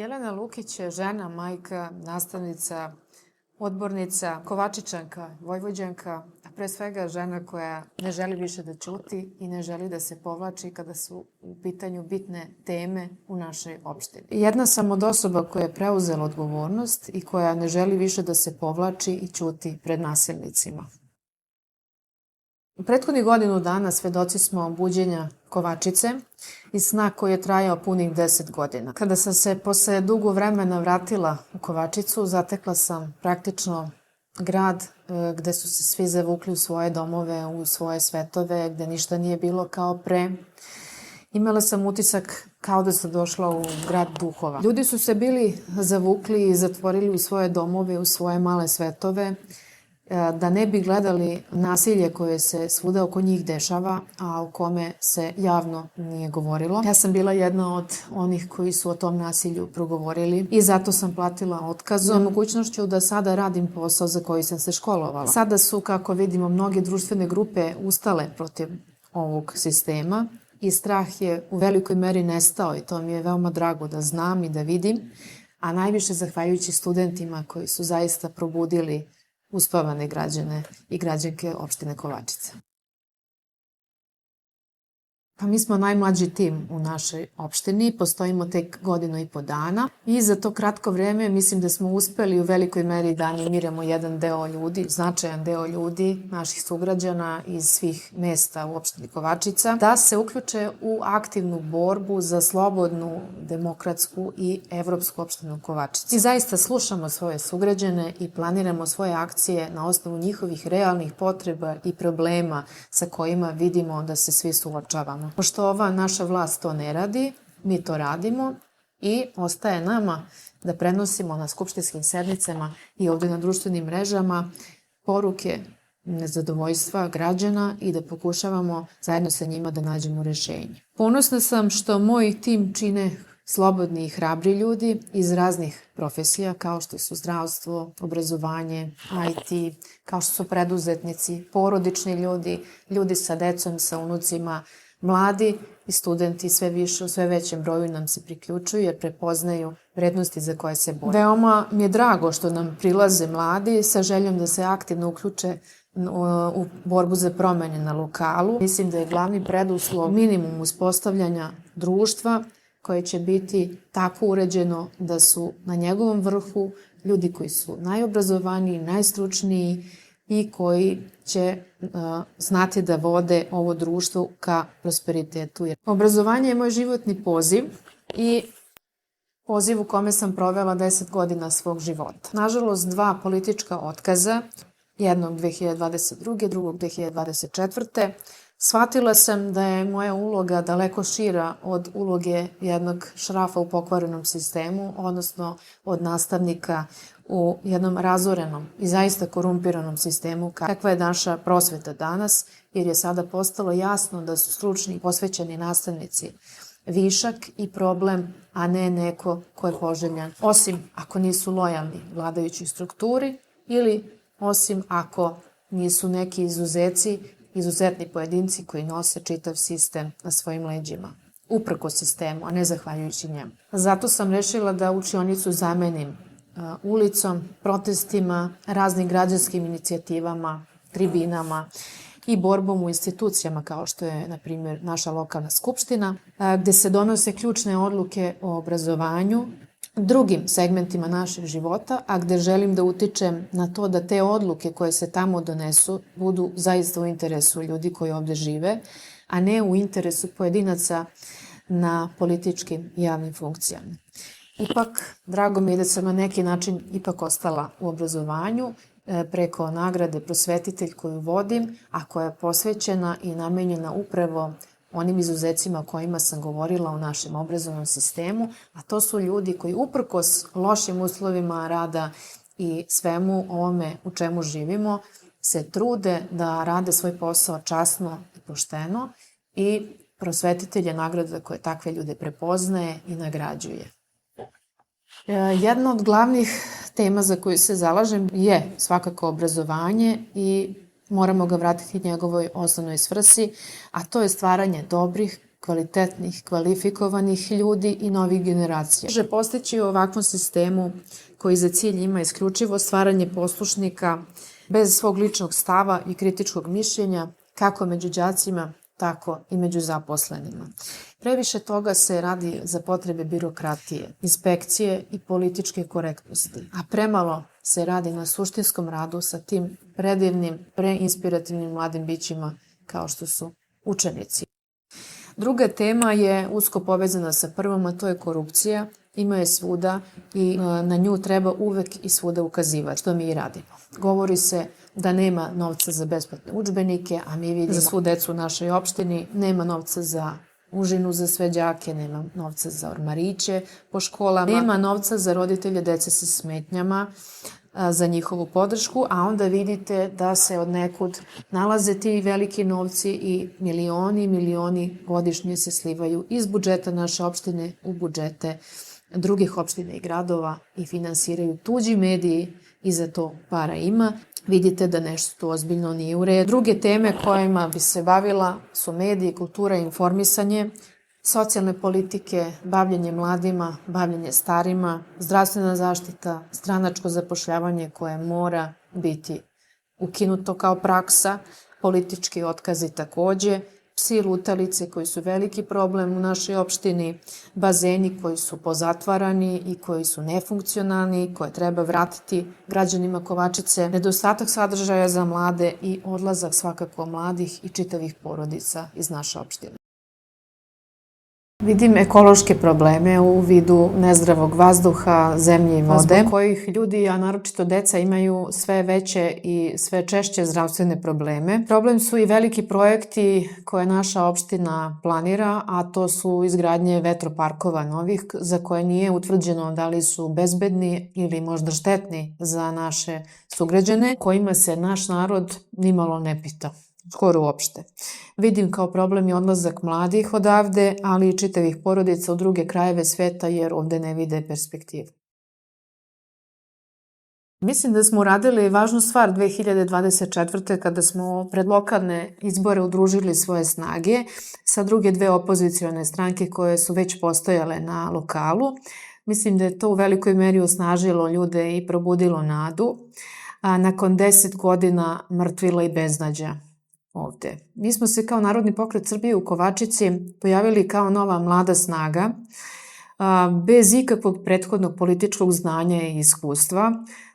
Jelena Lukić je žena, majka, nastavnica, odbornica, Kovačičanka, Vojvođanka, a pre svega žena koja ne želi više da ćuti i ne želi da se povlači kada su u pitanju bitne teme u našoj opštini. Jedna sam od osoba koja je preuzela odgovornost i koja ne želi više da se povlači i ćuti pred nasilnicima. U prethodnih godinu dana svedoci smo buđenja Kovačice i sna koji je trajao punih 10 godina. Kada sam se posle dugo vremena vratila u Kovačicu, zatekla sam praktično grad gde su se svi zavukli u svoje domove, u svoje svetove, gde ništa nije bilo kao pre. Imala sam utisak kao da sam došla u grad duhova. Ljudi su se bili zavukli i zatvorili u svoje domove, u svoje male svetove, da ne bi gledali nasilje koje se svuda oko njih dešava, a o kome se javno nije govorilo. Ja sam bila jedna od onih koji su o tom nasilju progovorili i zato sam platila otkaz za mogućnošću da sada radim posao za koji sam se školovala. Sada su, kako vidimo, mnoge društvene grupe ustale protiv ovog sistema i strah je u velikoj meri nestao i to mi je veoma drago da znam i da vidim, a najviše zahvaljujući studentima koji su zaista probudili uspavane građane i građanke opštine Kovačica. Pa mi smo najmlađi tim u našoj opštini, postojimo tek 1,5 godina i za to kratko vreme mislim da smo uspeli u velikoj meri da animiramo jedan deo ljudi, značajan deo ljudi, naših sugrađana iz svih mesta u opštini Kovačica, da se uključe u aktivnu borbu za slobodnu, demokratsku i evropsku opštinu Kovačica. I zaista slušamo svoje sugrađane i planiramo svoje akcije na osnovu njihovih realnih potreba i problema sa kojima vidimo da se svi suočavamo. Pošto ova naša vlast to ne radi, mi to radimo i ostaje nama da prenosimo na skupštinskim sednicama i ovde na društvenim mrežama poruke nezadovoljstva građana i da pokušavamo zajedno sa njima da nađemo rešenje. Ponosna sam što moj tim čine slobodni i hrabri ljudi iz raznih profesija kao što su zdravstvo, obrazovanje, IT, kao što su preduzetnici, porodični ljudi, ljudi sa decom, sa unucima, mladi i studenti sve više, u sve većem broju nam se priključuju jer prepoznaju vrednosti za koje se bore. Veoma mi je drago što nam prilaze mladi sa željom da se aktivno uključe u borbu za promene na lokalu. Mislim da je glavni preduslov minimum uspostavljanja društva koje će biti tako uređeno da su na njegovom vrhu ljudi koji su najobrazovaniji, najstručniji i koji će znati da vode ovo društvo ka prosperitetu. Obrazovanje je moj životni poziv i poziv u kome sam provela 10 godina svog života. Nažalost, 2 politička otkaza, jednog 2022. drugog 2024. Shvatila sam da je moja uloga daleko šira od uloge jednog šrafa u pokvarenom sistemu, odnosno od nastavnika u jednom razorenom i zaista korumpiranom sistemu kakva je naša prosveta danas, jer je sada postalo jasno da su stručni i posvećeni nastavnici višak i problem, a ne neko ko je poželjan, osim ako nisu lojalni vladajućoj strukturi ili osim ako nisu neki izuzetni pojedinci koji nose čitav sistem na svojim leđima, uprkos sistemu, a ne zahvaljujući njemu. Zato sam rešila da učionicu zamenim ulicom, protestima, raznim građanskim inicijativama, tribinama i borbom u institucijama kao što je, na primjer, naša lokalna skupština, gde se donose ključne odluke o obrazovanju, drugim segmentima našeg života, a gde želim da utičem na to da te odluke koje se tamo donesu budu zaista u interesu ljudi koji ovde žive, a ne u interesu pojedinaca na političkim i javnim funkcijama. Ipak, drago mi je da sam na neki način ipak ostala u obrazovanju preko nagrade Prosvetitelj koju vodim, a koja je posvećena i namenjena upravo onim izuzecima o kojima sam govorila u našem obrazovnom sistemu, a to su ljudi koji uprkos lošim uslovima rada i svemu ovome u čemu živimo, se trude da rade svoj posao časno i pošteno i Prosvetitelj je nagrada koja takve ljude prepoznaje i nagrađuje. Jedna od glavnih tema za koju se zalažem je svakako obrazovanje i moramo ga vratiti njegovoj osnovnoj svrsi, a to je stvaranje dobrih, kvalitetnih, kvalifikovanih ljudi i novih generacija. Može postići u ovakvom sistemu koji za cilj ima isključivo stvaranje poslušnika bez svog ličnog stava i kritičkog mišljenja, kako među đacima, tako i među zaposlenima. Previše toga se radi za potrebe birokratije, inspekcije i političke korektnosti, a premalo se radi na suštinskom radu sa tim predivnim, preinspirativnim mladim bićima kao što su učenici. Druga tema je usko povezana sa prvom, a to je korupcija. Ima je svuda i na nju treba uvek i svuda ukazivati, što mi i radimo. Govori se da nema novca za besplatne udžbenike, a mi vidimo za svu decu u našoj opštini, nema novca za užinu za sve đake, nema novca za ormariće po školama, nema novca za roditelje dece sa smetnjama, za njihovu podršku, a onda vidite da se od nekud nalaze ti veliki novci i milioni godišnje se slivaju iz budžeta naše opštine u budžete drugih opština i gradova i finansiraju tuđi mediji i za to para ima. Vidite da nešto tu ozbiljno nije u redu. Druge teme kojima bi se bavila su mediji, kultura i informisanje, socijalne politike, bavljenje mladima, bavljenje starima, zdravstvena zaštita, stranačko zapošljavanje koje mora biti ukinuto kao praksa, politički otkazi takođe, psi lutalice koji su veliki problem u našoj opštini, bazeni koji su pozatvarani i koji su nefunkcionalni, koje treba vratiti građanima Kovačice, nedostatak sadržaja za mlade i odlazak svakako mladih i čitavih porodica iz naše opštine. Vidim ekološke probleme u vidu nezdravog vazduha, zemlje i vode, zbog kojih ljudi, a naročito deca, imaju sve veće i sve češće zdravstvene probleme. Problem su i veliki projekti koje naša opština planira, a to su izgradnje vetroparkova novih, za koje nije utvrđeno da li su bezbedni ili možda štetni za naše sugrađane, kojima se naš narod nimalo ne pita. Skoro uopšte. Vidim kao problem i odlazak mladih odavde, ali i čitavih porodica u druge krajeve sveta jer ovde ne vide perspektivu. Mislim da smo uradili važnu stvar 2024. kada smo pred lokalne izbore udružili svoje snage sa druge dve opozicione stranke koje su već postojale na lokalu. Mislim da je to u velikoj meri osnažilo ljude i probudilo nadu, a nakon 10 godina mrtvila i beznađa ovde. Mi smo se kao Narodni pokret Srbije u Kovačici pojavili kao nova mlada snaga, bez ikakvog prethodnog političkog znanja i iskustva,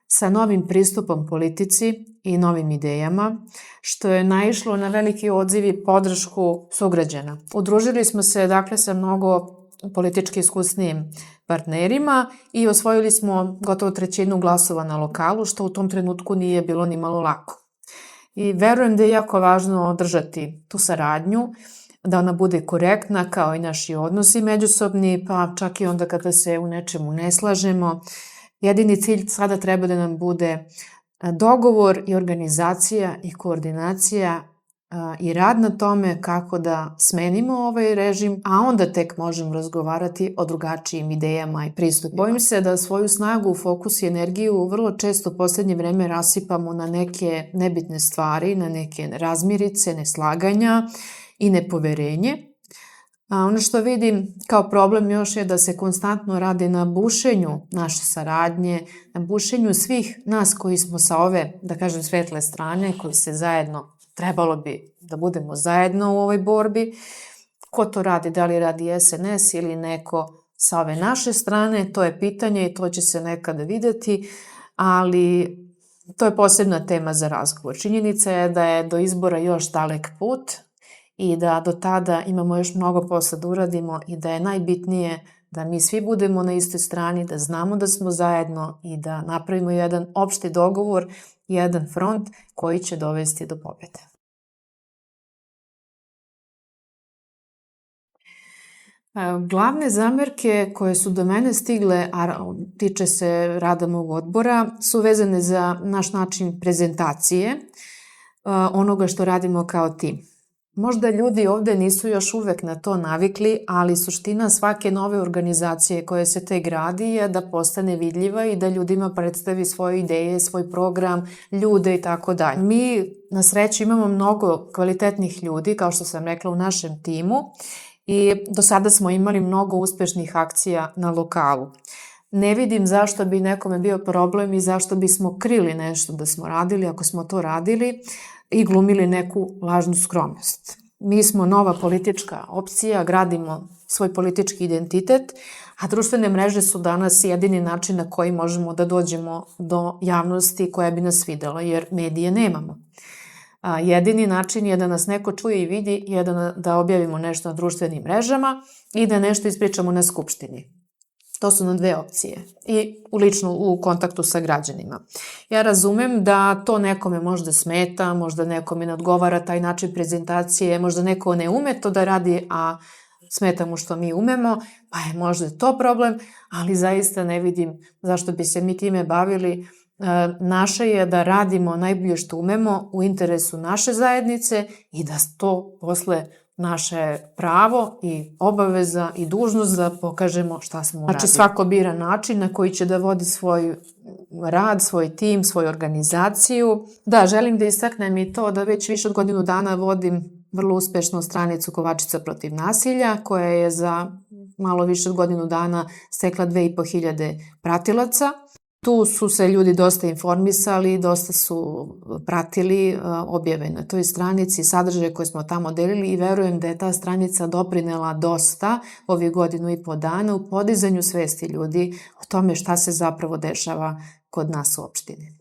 sa novim pristupom politici i novim idejama, što je naišlo na veliki odziv i podršku sugrađana. Udružili smo se dakle sa mnogo politički iskusnijim partnerima i osvojili smo gotovo 1/3 glasova na lokalu, što u tom trenutku nije bilo ni malo lako. I verujem da je jako važno održati tu saradnju, da ona bude korektna kao i naši odnosi međusobni, pa čak i onda kada se u nečemu ne slažemo. Jedini cilj sada treba da nam bude dogovor i organizacija i koordinacija i rad na tome kako da smenimo ovaj režim, a onda tek možemo razgovarati o drugačijim idejama i pristupima. Bojim se da svoju snagu, fokus i energiju vrlo često u poslednje vreme rasipamo na neke nebitne stvari, na neke razmirice, neslaganja i nepoverenje. A ono što vidim kao problem još je da se konstantno radi na bušenju naše saradnje, na bušenju svih nas koji smo sa ove, da kažem, svetle strane, koji se zajedno, trebalo bi da budemo zajedno u ovoj borbi. Ko to radi, da li radi SNS ili neko sa ove naše strane, to je pitanje i to će se nekada videti, ali to je posebna tema za razgovor. Činjenica je da je do izbora još dalek put i da do tada imamo još mnogo posla da uradimo i da je najbitnije da mi svi budemo na istoj strani, da znamo da smo zajedno i da napravimo jedan opšti dogovor, jedan front koji će dovesti do pobjede. Glavne zamerke koje su do mene stigle, a tiče se rada mog odbora, su vezane za naš način prezentacije onoga što radimo kao tim. Možda ljudi ovde nisu još uvek na to navikli, ali suština svake nove organizacije koje se te gradi je da postane vidljiva i da ljudima predstavi svoje ideje, svoj program, ljude i tako dalje. Mi na sreću imamo mnogo kvalitetnih ljudi, kao što sam rekla, u našem timu i do sada smo imali mnogo uspešnih akcija na lokalu. Ne vidim zašto bi nekome bio problem i zašto bismo krili nešto da smo radili, ako smo to radili i glumili neku lažnu skromnost. Mi smo nova politička opcija, gradimo svoj politički identitet, a društvene mreže su danas jedini način na koji možemo da dođemo do javnosti koja bi nas videla, jer medije nemamo. Jedini način je da nas neko čuje i vidi, je da objavimo nešto na društvenim mrežama i da nešto ispričamo na skupštini. To su nam dve opcije i lično u kontaktu sa građanima. Ja razumem da to nekome možda smeta, možda nekome ne odgovara taj način prezentacije, možda neko ne ume to da radi, a smeta mu što mi umemo, pa je možda to problem, ali zaista ne vidim zašto bi se mi time bavili. Naše je da radimo najbolje što umemo u interesu naše zajednice i da to posle naše pravo i obaveza i dužnost da pokažemo šta smo uradili. Znači svako bira način na koji će da vodi svoj rad, svoj tim, svoju organizaciju. Da, želim da istaknem i to da već više od godinu dana vodim vrlo uspešnu stranicu Kovačica protiv nasilja, koja je za malo više od godinu dana stekla 2500 pratilaca. Tu su se ljudi dosta informisali, dosta su pratili objave na toj stranici, sadržaje koje smo tamo delili i verujem da je ta stranica doprinela dosta ovih godinu i po dana u podizanju svesti ljudi o tome šta se zapravo dešava kod nas u opštini.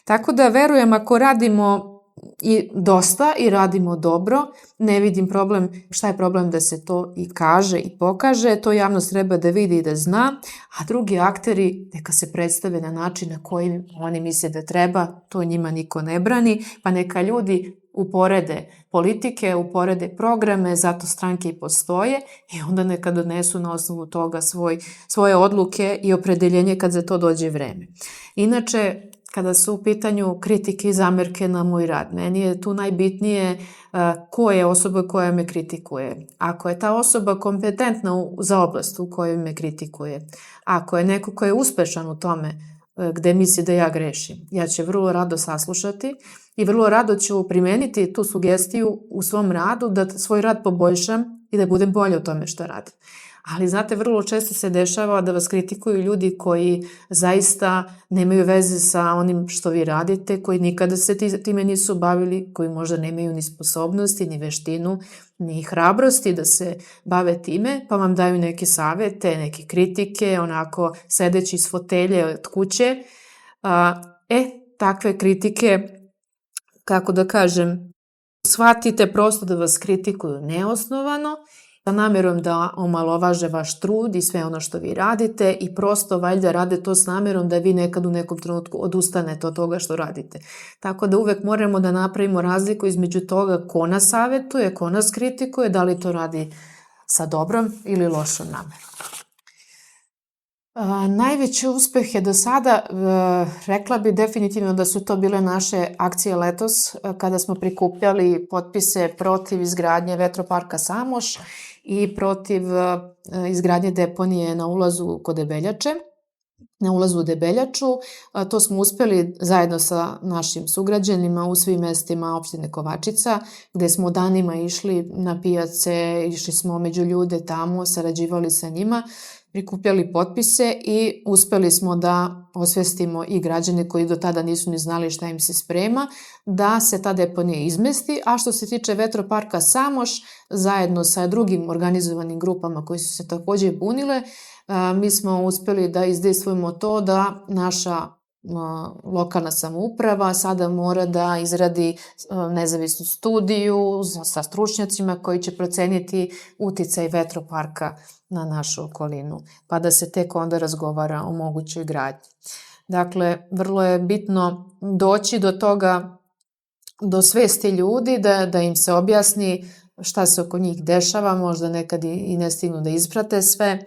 Tako da verujem ako radimo i dosta i radimo dobro, ne vidim problem, šta je problem da se to i kaže i pokaže, to javnost treba da vidi i da zna, a drugi akteri neka se predstave na način na koji oni misle da treba, to njima niko ne brani, pa neka ljudi uporede politike, uporede programe, zato stranke i postoje i onda neka donesu na osnovu toga svoje odluke i opredeljenje kad za to dođe vreme. Inače, kada su u pitanju kritike i zamerke na moj rad, meni je tu najbitnije ko je osoba koja me kritikuje. Ako je ta osoba kompetentna za oblast u kojoj me kritikuje, ako je neko ko je uspešan u tome gde misli da ja grešim, ja ću vrlo rado saslušati i vrlo rado ću primeniti tu sugestiju u svom radu da svoj rad poboljšam i da budem bolje u tome što radim. Ali znate, vrlo često se dešava da vas kritikuju ljudi koji zaista nemaju veze sa onim što vi radite, koji nikada se time nisu bavili, koji možda nemaju ni sposobnosti, ni veštinu, ni hrabrosti da se bave time, pa vam daju neke savete, neke kritike, onako sedeći iz fotelje od kuće. Takve kritike, kako da kažem, shvatite prosto da vas kritikuju neosnovano, sa namerom da omalovaže vaš trud i sve ono što vi radite i prosto valjda rade to s namerom da vi nekad u nekom trenutku odustanete od toga što radite. Tako da uvek moramo da napravimo razliku između toga ko nas savetuje, ko nas kritikuje, da li to radi sa dobrom ili lošom namerom. Najveći uspeh je do sada, rekla bi definitivno da su to bile naše akcije letos kada smo prikupljali potpise protiv izgradnje vetroparka Samoš i protiv izgradnje deponije na ulazu kod Debeljače, na ulazu u Debeljaču. To smo uspeli zajedno sa našim sugrađanima u svim mestima opštine Kovačica, gde smo danima išli na pijace, išli smo među ljude tamo, sarađivali sa njima, prikupljali potpise i uspeli smo da osvestimo i građane koji do tada nisu ni znali šta im se sprema, da se ta deponija izmesti, a što se tiče vetroparka Samoš, zajedno sa drugim organizovanim grupama koji su se takođe bunile, mi smo uspeli da izdejstvujemo to da naša lokalna samouprava sada mora da izradi nezavisnu studiju sa stručnjacima koji će proceniti uticaj vetroparka na našu okolinu, pa da se tek onda razgovara o mogućoj gradnji. Dakle, vrlo je bitno doći do toga, do svesti ljudi, da im se objasni šta se oko njih dešava, možda nekad i ne stignu da isprate sve.